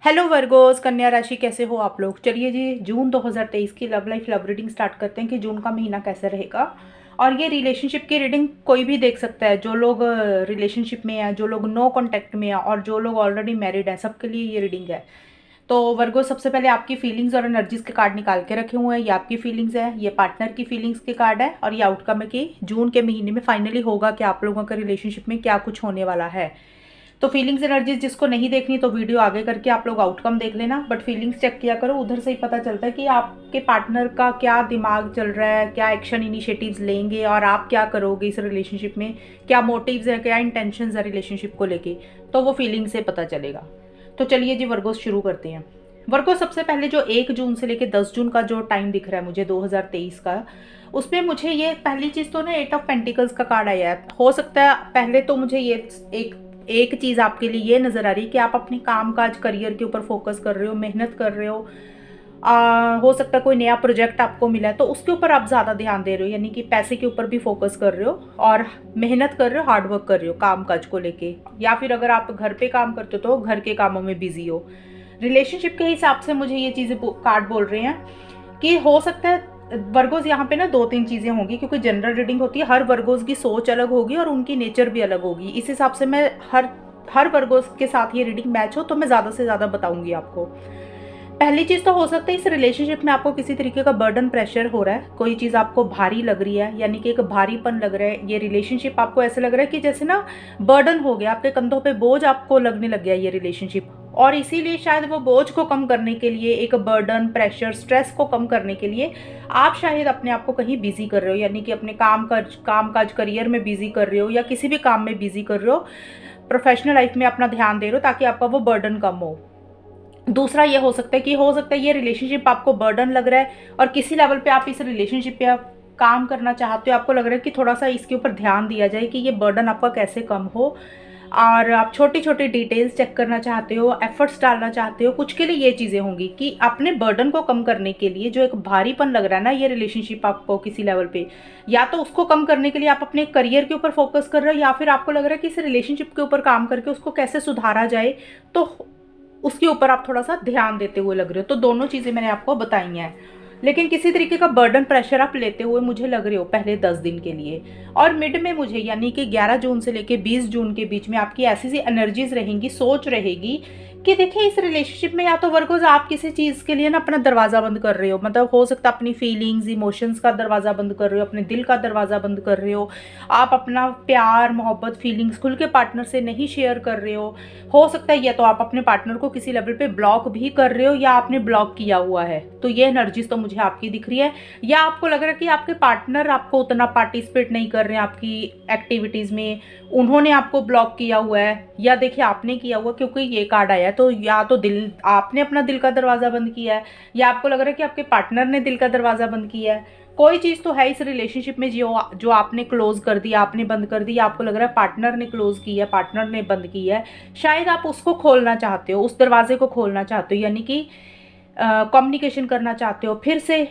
Hello Virgo's, कन्या राशि कैसे हो आप लोग। चलिए जी, जून 2023 की love life love reading start करते हैं कि जून का महीना कैसे रहेगा। और ये रिलेशनशिप की रीडिंग कोई भी देख सकता है, जो लोग रिलेशनशिप में है, जो लोग नो कांटेक्ट में है और जो लोग ऑलरेडी मैरिड हैं, सबके लिए ये रीडिंग है। तो वर्गो, सबसे पहले आपकी फीलिंग्स और एनर्जीज के कार्ड निकाल के रखे हुए हैं। ये आपकी फीलिंग्स है, ये पार्टनर की फीलिंग्स के कार्ड है और ये आउटकम है कि जून के महीने में फाइनली होगा कि आप लोगों का रिलेशनशिप में क्या कुछ होने वाला है। तो फीलिंग्स एनर्जीज जिसको नहीं देखनी तो वीडियो आगे करके आप लोग आउटकम देख लेना, बट फीलिंग्स चेक किया करो, उधर से ही पता चलता है कि आपके पार्टनर का क्या दिमाग चल रहा है, क्या एक्शन इनिशिएटिव्स लेंगे और आप क्या करोगे इस रिलेशनशिप में, क्या मोटिव्स है, क्या इंटेंशंस है रिलेशनशिप को लेके, तो वो फीलिंग से पता चलेगा। तो चलिए जी वर्गो, शुरू करते हैं। वर्गो, सबसे पहले जो 1 जून से लेके 10 जून का जो टाइम दिख रहा है मुझे 2023 का, उसमें मुझे ये पहली चीज़ तो ना 8 ऑफ पेंटिकल्स का कार्ड आया है। हो सकता है पहले तो मुझे ये एक एक चीज़ आपके लिए ये नज़र आ रही है कि आप अपने काम काज करियर के ऊपर फोकस कर रहे हो, मेहनत कर रहे हो। हो सकता है कोई नया प्रोजेक्ट आपको मिला है तो उसके ऊपर आप ज़्यादा ध्यान दे रहे हो, यानी कि पैसे के ऊपर भी फोकस कर रहे हो और मेहनत कर रहे हो, हार्ड वर्क कर रहे हो काम काज को लेके। या फिर अगर आप घर पे काम करते हो तो घर के कामों में बिजी हो। रिलेशनशिप के हिसाब से मुझे ये चीज़ें कार्ड बोल रहे हैं कि हो सकता है वर्गोज यहाँ पे ना 2-3 चीज़ें होंगी, क्योंकि जनरल रीडिंग होती है, हर वर्गोज की सोच अलग होगी और उनकी नेचर भी अलग होगी। इस हिसाब से मैं हर वर्गोज के साथ ये रीडिंग मैच हो तो मैं ज़्यादा से ज़्यादा बताऊंगी आपको। पहली चीज़ तो हो सकता है इस रिलेशनशिप में आपको किसी तरीके का बर्डन प्रेशर हो रहा है, कोई चीज़ आपको भारी लग रही है, यानी कि एक भारीपन लग रहा है। ये रिलेशनशिप आपको ऐसे लग रहा है कि जैसे ना बर्डन हो गया, आपके कंधों पे बोझ आपको लगने लग गया ये रिलेशनशिप। और इसीलिए शायद वो बोझ को कम करने के लिए, एक बर्डन प्रेशर स्ट्रेस को कम करने के लिए आप शायद अपने आप को कहीं बिजी कर रहे हो, यानी कि अपने काम काज करियर में बिजी कर रहे हो या किसी भी काम में बिजी कर रहे हो, प्रोफेशनल लाइफ में अपना ध्यान दे रहे हो ताकि आपका वो बर्डन कम हो। दूसरा ये हो सकता है कि हो सकता है ये रिलेशनशिप आपको बर्डन लग रहा है और किसी लेवल पे आप इस रिलेशनशिप पे आप काम करना चाहते हो, आपको लग रहा है कि थोड़ा सा इसके ऊपर ध्यान दिया जाए कि ये बर्डन आपका कैसे कम हो। और आप छोटी छोटी डिटेल्स चेक करना चाहते हो, एफर्ट्स डालना चाहते हो, कुछ के लिए ये चीज़ें होंगी कि अपने बर्डन को कम करने के लिए जो एक भारीपन लग रहा है ना ये रिलेशनशिप आपको किसी लेवल पे, या तो उसको कम करने के लिए आप अपने करियर के ऊपर फोकस कर रहे हो या फिर आपको लग रहा है कि इस रिलेशनशिप के ऊपर काम करके उसको कैसे सुधारा जाए, तो उसके ऊपर आप थोड़ा सा ध्यान देते हुए लग रहे हो। तो दोनों चीज़ें मैंने आपको बताई हैं, लेकिन किसी तरीके का बर्डन प्रेशर आप लेते हुए मुझे लग रहे हो पहले 10 दिन के लिए। और मिड में मुझे, यानी कि 11 जून से लेके 20 जून के बीच में आपकी ऐसी सी एनर्जीज रहेंगी, सोच रहेगी कि देखिए इस रिलेशनशिप में या तो वर्गोज आप किसी चीज़ के लिए ना अपना दरवाज़ा बंद कर रहे हो, मतलब हो सकता है अपनी फीलिंग्स इमोशंस का दरवाज़ा बंद कर रहे हो, अपने दिल का दरवाज़ा बंद कर रहे हो, आप अपना प्यार मोहब्बत फीलिंग्स खुल के पार्टनर से नहीं शेयर कर रहे हो सकता है या तो आप अपने पार्टनर को किसी लेवल पे ब्लॉक भी कर रहे हो या आपने ब्लॉक किया हुआ है। तो ये एनर्जीज तो मुझे आपकी दिख रही है, या आपको लग रहा है कि आपके पार्टनर आपको उतना पार्टिसिपेट नहीं कर रहे हैं आपकी एक्टिविटीज़ में, उन्होंने आपको ब्लॉक किया हुआ है या देखिए आपने किया हुआ, क्योंकि ये कार्ड आया है तो या तो दिल आपने अपना दिल का दरवाज़ा बंद किया है या आपको लग रहा है कि आपके पार्टनर ने दिल का दरवाज़ा बंद किया है। कोई चीज़ तो है इस रिलेशनशिप में जो जो आपने क्लोज कर दी, आपने बंद कर दी, आपको लग रहा है पार्टनर ने क्लोज किया है, पार्टनर ने बंद किया है। शायद आप उसको खोलना चाहते हो, उस दरवाजे को खोलना चाहते हो, यानी कि कम्युनिकेशन करना चाहते हो, फिर से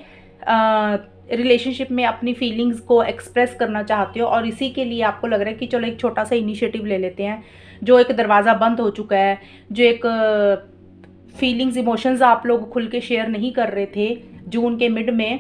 रिलेशनशिप में अपनी फीलिंग्स को एक्सप्रेस करना चाहते हो। और इसी के लिए आपको लग रहा है कि चलो एक छोटा सा इनिशिएटिव ले लेते हैं, जो एक दरवाज़ा बंद हो चुका है, जो एक फीलिंग्स इमोशंस आप लोग खुल के शेयर नहीं कर रहे थे जून के मिड में,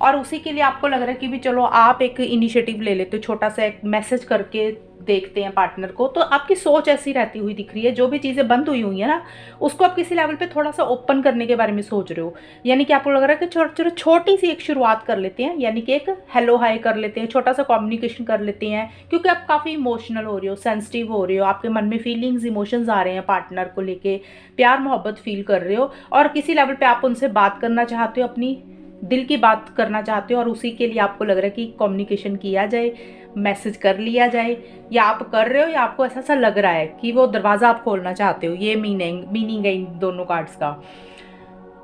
और उसी के लिए आपको लग रहा है कि भी चलो आप एक इनिशिएटिव ले लेते हो, छोटा सा एक मैसेज करके देखते हैं पार्टनर को। तो आपकी सोच ऐसी रहती हुई दिख रही है, जो भी चीज़ें बंद हुई हुई है ना उसको आप किसी लेवल पे थोड़ा सा ओपन करने के बारे में सोच रहे हो, यानी कि आपको लग रहा है कि छोटी सी एक शुरुआत कर लेते हैं, यानी कि एक हेलो हाय कर लेते हैं, छोटा सा कम्युनिकेशन कर लेते हैं, क्योंकि आप काफ़ी इमोशनल हो रहे हो, सेंसिटिव हो रहे हो, आपके मन में फीलिंग्स इमोशंस आ रहे हैं पार्टनर को लेके, प्यार मोहब्बत फील कर रहे हो और किसी लेवल पे आप उनसे बात करना चाहते हो, अपनी दिल की बात करना चाहते हो। और उसी के लिए आपको लग रहा है कि कम्युनिकेशन किया जाए, मैसेज कर लिया जाए, या आप कर रहे हो या आपको ऐसा सा लग रहा है कि वो दरवाज़ा आप खोलना चाहते हो। ये मीनिंग है इन दोनों कार्ड्स का।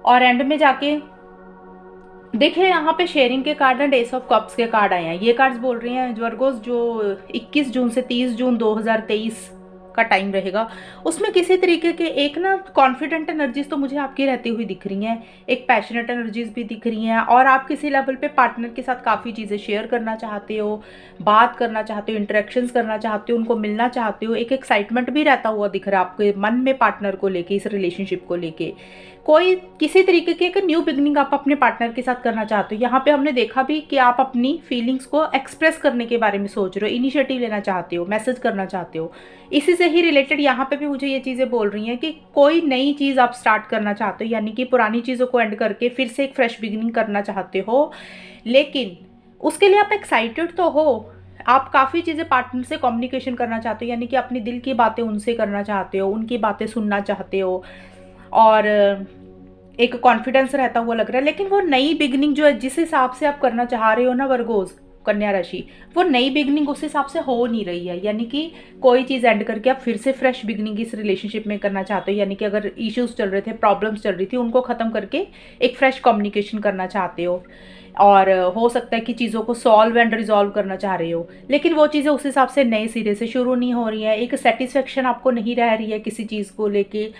और एंड में जाके देखिए यहाँ पे शेयरिंग के card and S of cups के कार्ड आए हैं। ये कार्ड्स बोल रही हैं वर्गोस जो 21 जून से 30 जून 2023 का टाइम रहेगा, उसमें किसी तरीके के एक ना कॉन्फिडेंट एनर्जीज तो मुझे आपकी रहती हुई दिख रही हैं, एक पैशनेट एनर्जीज भी दिख रही हैं, और आप किसी लेवल पे पार्टनर के साथ काफ़ी चीज़ें शेयर करना चाहते हो, बात करना चाहते हो, इंटरेक्शंस करना चाहते हो, उनको मिलना चाहते हो, एक एक्साइटमेंट भी रहता हुआ दिख रहा है आपके मन में पार्टनर को लेके, इस रिलेशनशिप को लेके। कोई किसी तरीके की एक न्यू बिगनिंग आप अपने पार्टनर के साथ करना चाहते हो। यहाँ पे हमने देखा भी कि आप अपनी फीलिंग्स को एक्सप्रेस करने के बारे में सोच रहे हो, इनिशिएटिव लेना चाहते हो, मैसेज करना चाहते हो। इसी से ही रिलेटेड यहाँ पे भी मुझे ये चीज़ें बोल रही हैं कि कोई नई चीज़ आप स्टार्ट करना चाहते हो, यानी कि पुरानी चीज़ों को एंड करके फिर से एक फ्रेश बिगिनिंग करना चाहते हो। लेकिन उसके लिए आप एक्साइटेड तो हो, आप काफ़ी चीज़ें पार्टनर से कम्युनिकेशन करना चाहते हो, यानी कि अपनी दिल की बातें उनसे करना चाहते हो, उनकी बातें सुनना चाहते हो, और एक कॉन्फिडेंस रहता हुआ लग रहा है। लेकिन वो नई बिगनिंग जो है, जिस हिसाब से आप करना चाह रहे हो ना वर्गोज, कन्या राशि, वो नई बिगनिंग उस हिसाब से हो नहीं रही है। यानी कि कोई चीज़ एंड करके आप फिर से फ्रेश बिगनिंग इस रिलेशनशिप में करना चाहते हो, यानी कि अगर इश्यूज चल रहे थे, प्रॉब्लम्स चल रही थी, उनको ख़त्म करके एक फ्रेश कम्युनिकेशन करना चाहते हो, और हो सकता है कि चीज़ों को सॉल्व एंड रिजॉल्व करना चाह रहे हो। लेकिन वो चीज़ें उस हिसाब से नए सिरे से शुरू नहीं हो रही हैं, एक सेटिस्फेक्शन आपको नहीं रह रही है किसी चीज़ को लेके,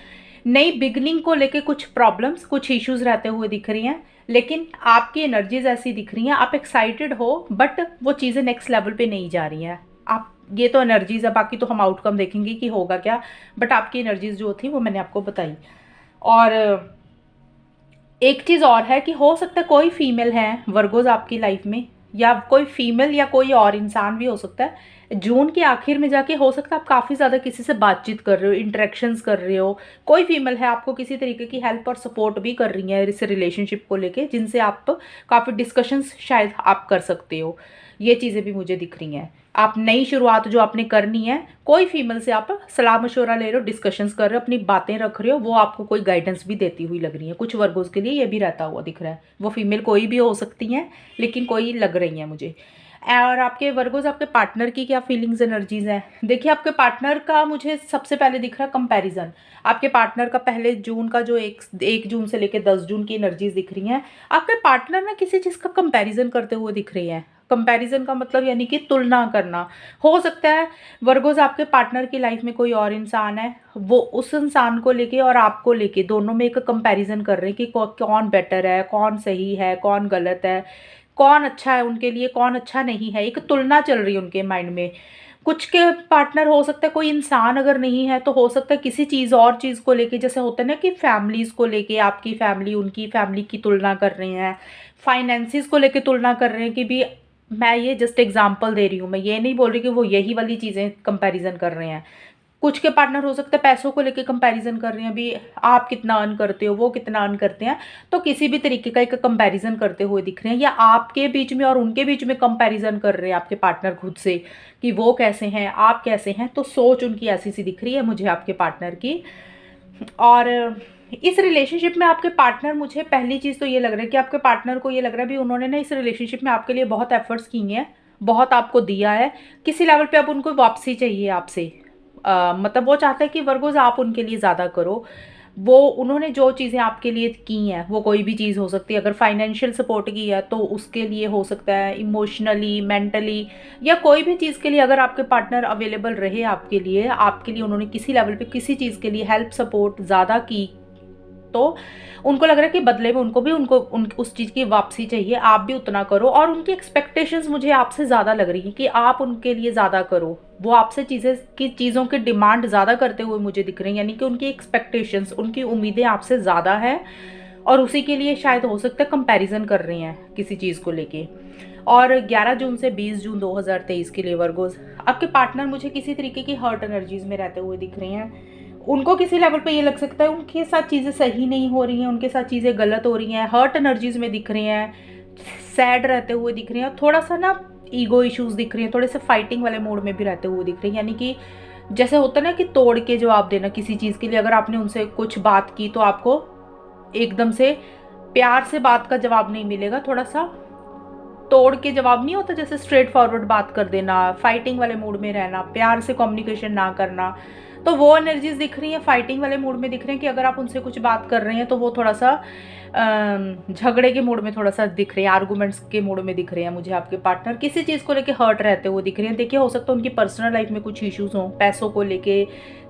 नई बिगनिंग को लेके कुछ प्रॉब्लम्स, कुछ इश्यूज रहते हुए दिख रही हैं। लेकिन आपकी एनर्जीज ऐसी दिख रही हैं, आप एक्साइटेड हो, बट वो चीज़ें नेक्स्ट लेवल पे नहीं जा रही हैं। आप, ये तो एनर्जीज है, बाकी तो हम आउटकम देखेंगे कि होगा क्या, बट आपकी एनर्जीज जो थी वो मैंने आपको बताई। और एक चीज़ और है कि हो सकता है कोई फीमेल है वर्गोज आपकी लाइफ में, या कोई फीमेल या कोई और इंसान भी हो सकता है। जून के आखिर में जाके हो सकता है आप काफ़ी ज़्यादा किसी से बातचीत कर रहे हो, इंटरेक्शंस कर रहे हो, कोई फीमेल है आपको किसी तरीके की हेल्प और सपोर्ट भी कर रही है इस रिलेशनशिप को लेके, जिनसे आप काफ़ी डिस्कशंस शायद आप कर सकते हो। ये चीज़ें भी मुझे दिख रही हैं। आप नई शुरुआत जो आपने करनी है, कोई फीमेल से आप सलाह मशवरा ले रहे हो, डिस्कशंस कर रहे हो, अपनी बातें रख रहे हो, वो आपको कोई गाइडेंस भी देती हुई लग रही है। कुछ वर्गों के लिए ये भी रहता हुआ दिख रहा है। वो फीमेल कोई भी हो सकती हैं, लेकिन कोई लग रही हैं मुझे। और आपके वर्गोज, आपके पार्टनर की क्या फीलिंग्स एनर्जीज हैं? देखिए, आपके पार्टनर का मुझे सबसे पहले दिख रहा है कंपैरिजन। आपके पार्टनर का पहले जून का जो एक जून से लेकर 10 जून की एनर्जीज दिख रही हैं। आपके पार्टनर ना किसी चीज़ का कंपैरिजन करते हुए दिख रही हैं। कंपैरिजन का मतलब यानी कि तुलना करना। हो सकता है वर्गोज आपके पार्टनर की लाइफ में कोई और इंसान है, वो उस इंसान को लेके और आपको लेके दोनों में एक कंपैरिजन कर रहे हैं कि कौन बेटर है, कौन सही है, कौन गलत है, कौन अच्छा है उनके लिए, कौन अच्छा नहीं है। एक तुलना चल रही है उनके माइंड में। कुछ के पार्टनर हो सकता है, कोई इंसान अगर नहीं है तो हो सकता है किसी चीज़ और चीज़ को लेके, जैसे होता है ना कि फैमिलीज़ को लेके आपकी फैमिली उनकी फैमिली की तुलना कर रहे हैं, फाइनेंसिस को लेके तुलना कर रहे हैं कि भी, मैं ये जस्ट एग्जांपल दे रही हूँ, मैं ये नहीं बोल रही कि वो यही वाली चीज़ें कंपैरिजन कर रहे हैं। कुछ के पार्टनर हो सकता है पैसों को लेके कंपैरिजन कर रहे हैं, भी आप कितना अर्न करते हो, वो कितना अर्न करते हैं, तो किसी भी तरीके का एक कंपैरिजन करते हुए दिख रहे हैं, या आपके बीच में और उनके बीच में कंपैरिजन कर रहे हैं आपके पार्टनर खुद से कि वो कैसे हैं, आप कैसे हैं। तो सोच उनकी ऐसी सी दिख रही है मुझे आपके पार्टनर की। और इस रिलेशनशिप में आपके पार्टनर, मुझे पहली चीज़ तो ये लग रहा है कि आपके पार्टनर को ये लग रहा है भी उन्होंने ना इस रिलेशनशिप में आपके लिए बहुत एफर्ट्स किए हैं, बहुत आपको दिया है। किसी लेवल पे अब उनको वापसी चाहिए आपसे। मतलब वो चाहता है कि वर्गोज आप उनके लिए ज़्यादा करो। वो उन्होंने जो चीज़ें आपके लिए की हैं, वो कोई भी चीज़ हो सकती है। अगर फाइनेंशियल सपोर्ट की है तो उसके लिए हो सकता है, इमोशनली, मेंटली, या कोई भी चीज़ के लिए अगर आपके पार्टनर अवेलेबल रहे आपके लिए उन्होंने किसी लेवल पे किसी चीज़ के लिए हेल्प सपोर्ट ज़्यादा की, तो उनको लग रहा है कि बदले में उनको भी उस चीज़ की वापसी चाहिए, आप भी उतना करो। और उनकी एक्सपेक्टेशंस मुझे आपसे ज़्यादा लग रही हैं कि आप उनके लिए ज़्यादा करो। वो आपसे चीज़ों की डिमांड ज़्यादा करते हुए मुझे दिख रही हैं, यानी कि उनकी एक्सपेक्टेशंस, उनकी उम्मीदें आपसे ज़्यादा है, और उसी के लिए शायद हो सकता है कंपैरिजन कर रहे हैं किसी चीज़ को लेके। और 11 जून से 20 जून 2023 के लिए वर्गोज, आपके पार्टनर मुझे किसी तरीके की हर्ट एनर्जीज में रहते हुए दिख रहे हैं। उनको किसी लेवल पे ये लग सकता है उनके साथ चीज़ें सही नहीं हो रही हैं, उनके साथ चीज़ें गलत हो रही हैं, हर्ट एनर्जीज में दिख रहे हैं, सैड रहते हुए दिख रहे हैं, थोड़ा सा ना ईगो इश्यूज दिख रही हैं, थोड़े से फाइटिंग वाले मूड में भी रहते हुए दिख रही हैं। यानी कि जैसे होता है ना कि तोड़ के जवाब देना किसी चीज़ के लिए, अगर आपने उनसे कुछ बात की तो आपको एकदम से प्यार से बात का जवाब नहीं मिलेगा, थोड़ा सा तोड़ के जवाब नहीं होता, जैसे स्ट्रेट फॉरवर्ड बात कर देना, फाइटिंग वाले मूड में रहना, प्यार से कम्युनिकेशन ना करना। तो वो एनर्जीज दिख रही हैं, फाइटिंग वाले मूड में दिख रहे हैं कि अगर आप उनसे कुछ बात कर रहे हैं तो वो थोड़ा सा झगड़े के मूड में थोड़ा सा दिख रहे हैं, आर्गूमेंट्स के मूड में दिख रहे हैं मुझे। आपके पार्टनर किसी चीज़ को लेके हर्ट रहते हुए दिख रहे हैं। देखिए, हो सकता है उनकी पर्सनल लाइफ में कुछ इश्यूज़ हों, पैसों को लेके,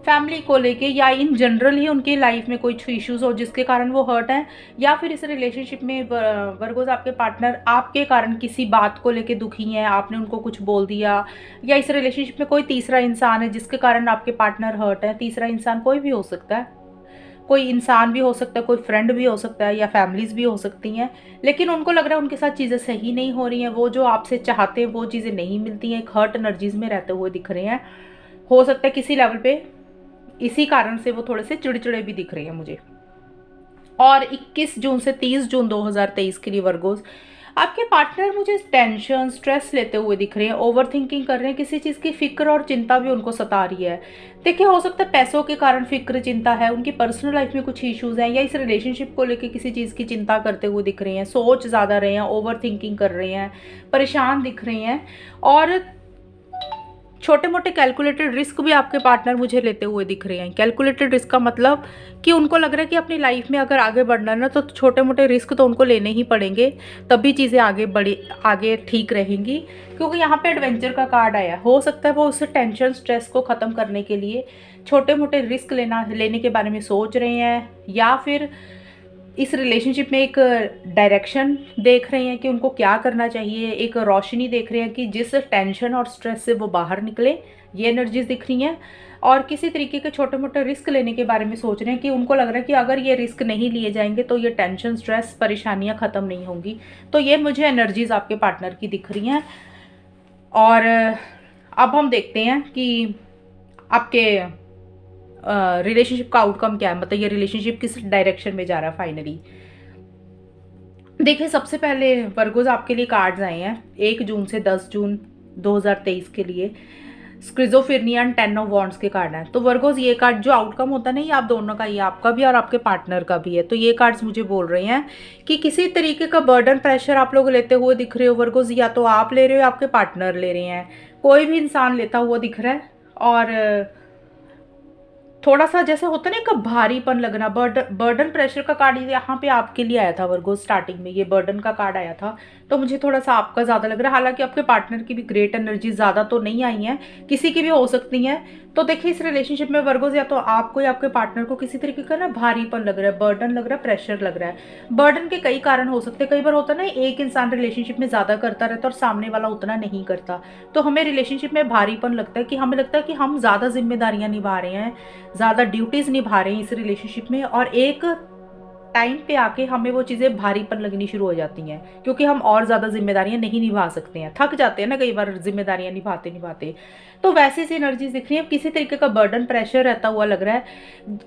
फैमिली को लेके, या इन जनरल ही उनकी लाइफ में कुछ इश्यूज़ हो जिसके कारण वो हर्ट हैं। या फिर इस रिलेशनशिप में वर्गोस आपके पार्टनर आपके कारण किसी बात को लेके दुखी हैं, आपने उनको कुछ बोल दिया, या इस रिलेशनशिप में कोई तीसरा इंसान है जिसके कारण आपके पार्टनर हर्ट है। तीसरा इंसान कोई भी हो सकता है, कोई इंसान भी हो सकता है, कोई फ्रेंड भी हो सकता है, या फैमिलीज़ भी हो सकती हैं। लेकिन उनको लग रहा है उनके साथ चीज़ें सही नहीं हो रही हैं, वो जो आपसे चाहते हैं वो चीज़ें नहीं मिलती हैं, एक हर्ट एनर्जीज़ में रहते हुए दिख रहे हैं। हो सकता है किसी लेवल पे इसी कारण से वो थोड़े से चिड़चिड़े भी दिख रहे हैं मुझे। और 21 जून से 30 जून 2023 के लिए वर्गोस आपके पार्टनर मुझे टेंशन, स्ट्रेस लेते हुए दिख रहे हैं, ओवर थिंकिंग कर रहे हैं, किसी चीज़ की फिक्र और चिंता भी उनको सता रही है। देखिए, हो सकता है पैसों के कारण फिक्र चिंता है, उनकी पर्सनल लाइफ में कुछ इश्यूज़ हैं, या इस रिलेशनशिप को लेकर किसी चीज़ की चिंता करते हुए दिख रहे हैं, सोच ज़्यादा रहे हैं, ओवर थिंकिंग कर रहे हैं, परेशान दिख रहे हैं। और छोटे मोटे कैलकुलेटेड रिस्क भी आपके पार्टनर मुझे लेते हुए दिख रहे हैं। कैलकुलेटेड रिस्क का मतलब कि उनको लग रहा है कि अपनी लाइफ में अगर आगे बढ़ना है ना, तो छोटे मोटे रिस्क तो उनको लेने ही पड़ेंगे, तभी चीज़ें आगे ठीक रहेंगी। क्योंकि यहाँ पे एडवेंचर का कार्ड आया, हो सकता है वो उस टेंशन, स्ट्रेस को ख़त्म करने के लिए छोटे मोटे रिस्क लेने के बारे में सोच रहे हैं, या फिर इस रिलेशनशिप में एक डायरेक्शन देख रहे हैं कि उनको क्या करना चाहिए, एक रोशनी देख रहे हैं कि जिस टेंशन और स्ट्रेस से वो बाहर निकले। ये एनर्जीज दिख रही हैं। और किसी तरीके के छोटे मोटे रिस्क लेने के बारे में सोच रहे हैं कि उनको लग रहा है कि अगर ये रिस्क नहीं लिए जाएंगे तो ये टेंशन, स्ट्रेस, परेशानियां ख़त्म नहीं होंगी। तो ये मुझे एनर्जीज आपके पार्टनर की दिख रही हैं। और अब हम देखते हैं कि आपके रिलेशनशिप का आउटकम क्या है, मतलब ये रिलेशनशिप किस डायरेक्शन में जा रहा है फाइनली। देखिए, सबसे पहले वर्गोज आपके लिए कार्ड्स आए हैं 1 जून से 10 जून 2023 के लिए। स्क्रिजोफिरनिया एंड 10 ऑफ वॉन्ड्स के कार्ड हैं। तो वर्गोज, ये कार्ड जो आउटकम होता है ना, ये आप दोनों का, ये आपका भी और आपके पार्टनर का भी है। तो ये कार्ड्स मुझे बोल रहे हैं कि किसी तरीके का बर्डन, प्रेशर आप लोग लेते हुए दिख रहे हो वर्गोज, या तो आप ले रहे हो या आपके पार्टनर ले रहे हैं, कोई भी इंसान लेता हुआ दिख रहा है। और थोड़ा सा जैसे होता है ना, एक भारीपन लगना, बर्डन प्रेशर का कार्ड यहाँ पे आपके लिए आया था वर्गो। स्टार्टिंग में ये बर्डन का कार्ड आया था, तो मुझे थोड़ा सा आपका ज़्यादा लग रहा है। हालांकि आपके पार्टनर की भी ग्रेट एनर्जी ज़्यादा तो नहीं आई हैं, किसी की भी हो सकती हैं। तो देखिए, इस रिलेशनशिप में वर्गोज या तो आपको या आपके पार्टनर को किसी तरीके का ना भारीपन लग रहा है, बर्डन लग रहा है, प्रेशर लग रहा है। बर्डन के कई कारण हो सकते हैं। कई बार होता है ना, एक इंसान रिलेशनशिप में ज़्यादा करता रहता है और सामने वाला उतना नहीं करता, तो हमें रिलेशनशिप में भारीपन लगता है कि हमें लगता है कि हम ज़्यादा जिम्मेदारियाँ निभा रहे हैं, ज़्यादा ड्यूटीज़ निभा रहे हैं इस रिलेशनशिप में। और एक टाइम पे आके हमें वो चीज़ें भारीपन लगनी शुरू हो जाती हैं, क्योंकि हम और ज़्यादा जिम्मेदारियां नहीं निभा सकते हैं, थक जाते हैं ना कई बार जिम्मेदारियां निभाते निभाते। तो वैसे सी एनर्जीज दिख रही है, किसी तरीके का बर्डन, प्रेशर रहता हुआ लग रहा है।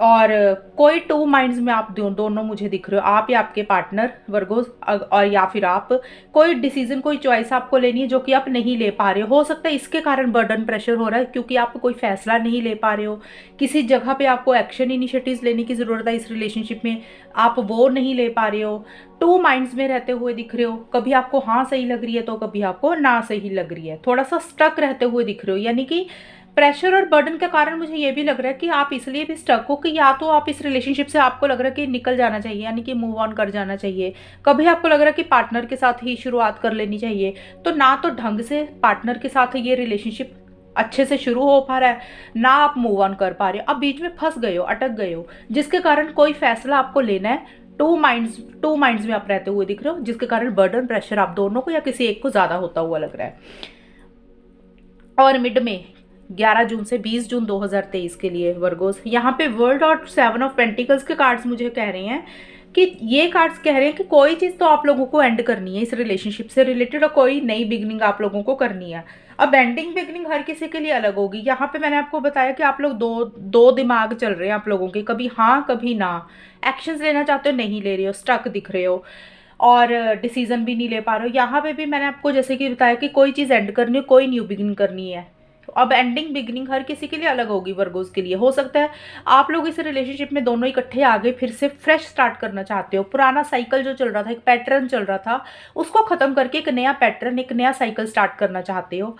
और कोई टू माइंड्स में आप दोनों मुझे दिख रहे हो, आप या आपके पार्टनर वर्गोस, और या फिर आप कोई डिसीजन, कोई चॉइस आपको लेनी है जो कि आप नहीं ले पा रहे हो सकता है इसके कारण बर्डन, प्रेशर हो रहा है, क्योंकि आप कोई फैसला नहीं ले पा रहे हो। किसी जगह पे आपको एक्शन, इनिशिएटिव्स लेने की ज़रूरत है इस रिलेशनशिप में, आप वो नहीं ले पा रहे हो। टू माइंड्स में रहते हुए दिख रहे हो, कभी आपको हाँ सही लग रही है तो कभी आपको ना सही लग रही है, थोड़ा सा स्टक रहते हुए दिख रहे हो। यानी कि प्रेशर और बर्डन के कारण मुझे ये भी लग रहा है कि आप इसलिए भी स्टक हो कि या तो आप इस रिलेशनशिप से आपको लग रहा है कि निकल जाना चाहिए, यानी कि मूव ऑन कर जाना चाहिए। कभी आपको लग रहा है कि पार्टनर के साथ ही शुरुआत कर लेनी चाहिए, तो ना तो ढंग से पार्टनर के साथ ये रिलेशनशिप अच्छे से शुरू हो पा रहा है, ना आप मूव ऑन कर पा रहे हो, अब बीच में फंस गए हो, अटक गए हो, जिसके कारण कोई फैसला आपको लेना है। टू माइंड्स में आप रहते हुए दिख रहे हो, जिसके कारण बर्डन, प्रेशर आप दोनों को या किसी एक को ज़्यादा होता हुआ लग रहा है। और मिड में 11 जून से 20 जून 2023 के लिए वर्गोस, यहाँ पे वर्ल्ड और 7 ऑफ पेंटिकल्स के कार्ड्स मुझे कह रहे हैं कि ये कार्ड्स कह रहे हैं कि कोई चीज़ तो आप लोगों को एंड करनी है इस रिलेशनशिप से रिलेटेड, और कोई नई बिगनिंग आप लोगों को करनी है। अब एंडिंग बिगनिंग हर किसी के लिए अलग होगी। यहाँ पे मैंने आपको बताया कि आप लोग दो दिमाग चल रहे हैं आप लोगों के, कभी हाँ कभी ना, एक्शंस लेना चाहते हो नहीं ले रहे हो, स्टक दिख रहे हो, और डिसीजन भी नहीं ले पा रहे हो। यहाँ पे भी मैंने आपको जैसे कि बताया कि कोई चीज़ एंड करनी है, कोई न्यू बिगिनिंग करनी है। अब एंडिंग बिगिनिंग हर किसी के लिए अलग होगी वर्गोस के लिए। हो सकता है आप लोग इस रिलेशनशिप में दोनों इकट्ठे आगे फिर से फ्रेश स्टार्ट करना चाहते हो, पुराना साइकिल जो चल रहा था, एक पैटर्न चल रहा था, उसको ख़त्म करके एक नया पैटर्न, एक नया साइकिल स्टार्ट करना चाहते हो,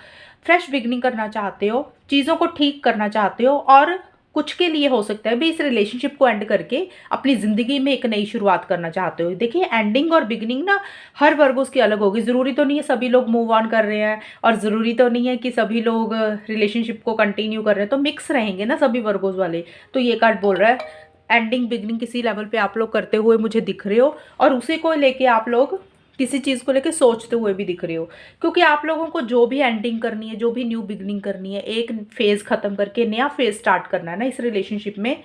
फ्रेश बिगिनिंग करना चाहते हो, चीज़ों को ठीक करना चाहते हो, और कुछ के लिए हो सकता है भी इस रिलेशनशिप को एंड करके अपनी ज़िंदगी में एक नई शुरुआत करना चाहते हो। देखिए एंडिंग और बिगिनिंग ना हर वर्गों की अलग होगी। ज़रूरी तो नहीं है सभी लोग मूव ऑन कर रहे हैं और ज़रूरी तो नहीं है कि सभी लोग रिलेशनशिप को कंटिन्यू कर रहे हैं, तो मिक्स रहेंगे ना सभी वर्गों वाले। तो ये कार्ड बोल रहा है एंडिंग बिगनिंग किसी लेवल पे आप लोग करते हुए मुझे दिख रहे हो, और उसी को लेके आप लोग किसी चीज़ को लेके सोचते हुए भी दिख रहे हो। क्योंकि आप लोगों को जो भी एंडिंग करनी है, जो भी न्यू बिगनिंग करनी है, एक फेज़ ख़त्म करके नया फेज़ स्टार्ट करना है ना इस रिलेशनशिप में,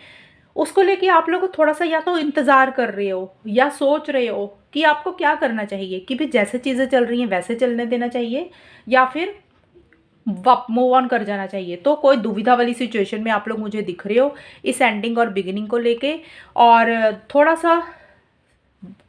उसको लेके आप लोग थोड़ा सा या तो इंतज़ार कर रहे हो या सोच रहे हो कि आपको क्या करना चाहिए, कि भी जैसे चीज़ें चल रही हैं वैसे चलने देना चाहिए या फिर मूव ऑन कर जाना चाहिए। तो कोई दुविधा वाली सिचुएशन में आप लोग मुझे दिख रहे हो इस एंडिंग और बिगिनिंग को लेके, और थोड़ा सा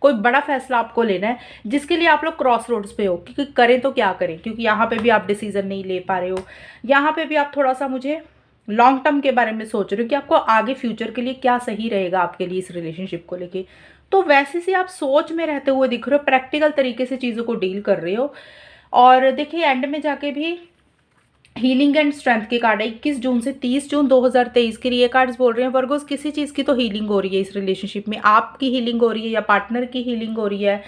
कोई बड़ा फैसला आपको लेना है जिसके लिए आप लोग क्रॉस रोड्स पे हो कि करें तो क्या करें। क्योंकि यहाँ पे भी आप डिसीजन नहीं ले पा रहे हो, यहाँ पे भी आप थोड़ा सा मुझे लॉन्ग टर्म के बारे में सोच रहे हो कि आपको आगे फ्यूचर के लिए क्या सही रहेगा आपके लिए इस रिलेशनशिप को लेके। तो वैसे से आप सोच में रहते हुए दिख रहे हो, प्रैक्टिकल तरीके से चीज़ों को डील कर रहे हो। और देखिए एंड में जाके भी हीलिंग एंड स्ट्रेंथ के कार्ड है। 21 जून से 30 जून 2023 के लिए कार्ड्स बोल रहे हैं वर्गोस किसी चीज़ की तो हीलिंग हो रही है इस रिलेशनशिप में। आपकी हीलिंग हो रही है या पार्टनर की हीलिंग हो रही है।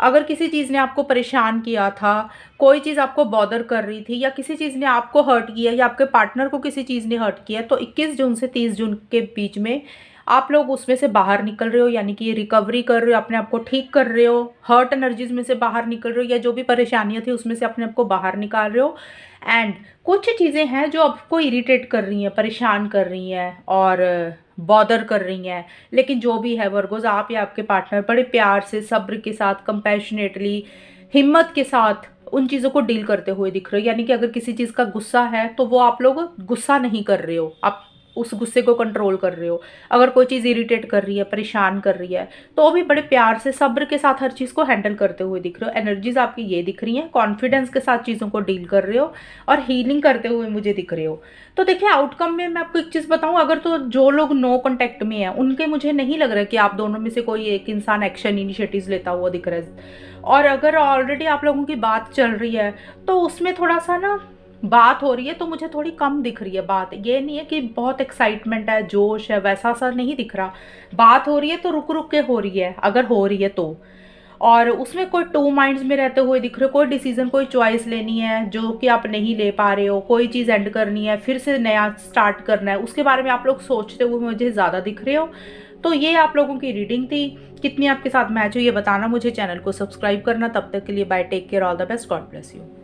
अगर किसी चीज़ ने आपको परेशान किया था, कोई चीज़ आपको बॉदर कर रही थी, या किसी चीज़ ने आपको हर्ट किया या आपके पार्टनर को किसी चीज़ ने हर्ट किया, तो 21 जून से 30 जून के बीच में आप लोग उसमें से बाहर निकल रहे हो, यानी कि रिकवरी कर रहे हो, अपने आप को ठीक कर रहे हो, हर्ट एनर्जीज में से बाहर निकल रहे हो, या जो भी परेशानियां थी उसमें से अपने आप को बाहर निकाल रहे हो। एंड कुछ चीज़ें हैं जो आपको इरिटेट कर रही हैं, परेशान कर रही हैं और बॉदर कर रही हैं, लेकिन जो भी है वर्गोज आप या आपके पार्टनर बड़े प्यार से, सब्र के साथ, कंपैशनेटली, हिम्मत के साथ उन चीज़ों को डील करते हुए दिख रहे हो। यानी कि अगर किसी चीज़ का गुस्सा है तो वो आप लोग गुस्सा नहीं कर रहे हो, आप उस गुस्से को कंट्रोल कर रहे हो। अगर कोई चीज़ इरिटेट कर रही है, परेशान कर रही है, तो भी बड़े प्यार से, सब्र के साथ हर चीज़ को हैंडल करते हुए दिख रहे हो। एनर्जीज आपकी ये दिख रही हैं, कॉन्फिडेंस के साथ चीज़ों को डील कर रहे हो और हीलिंग करते हुए मुझे दिख रहे हो। तो देखिए आउटकम में मैं आपको एक चीज़ बताऊँ, अगर तो जो लोग नो कॉन्टैक्ट में हैं उनके मुझे नहीं लग रहा है कि आप दोनों में से कोई एक इंसान एक्शन इनिशिएटिव्स लेता हुआ दिख रहा है। और अगर ऑलरेडी आप लोगों की बात चल रही है तो उसमें थोड़ा सा ना बात हो रही है, तो मुझे थोड़ी कम दिख रही है बात। ये नहीं है कि बहुत एक्साइटमेंट है, जोश है, वैसा सा नहीं दिख रहा। बात हो रही है तो रुक रुक के हो रही है, अगर हो रही है तो। और उसमें कोई टू माइंड्स में रहते हुए दिख रहे हो, कोई डिसीजन, कोई चॉइस लेनी है जो कि आप नहीं ले पा रहे हो, कोई चीज़ एंड करनी है, फिर से नया स्टार्ट करना है, उसके बारे में आप लोग सोचते हुए मुझे ज़्यादा दिख रहे हो। तो ये आप लोगों की रीडिंग थी। कितनी आपके साथ मैच हुई ये बताना मुझे, चैनल को सब्सक्राइब करना। तब तक के लिए bye, take care, all the best, God bless you.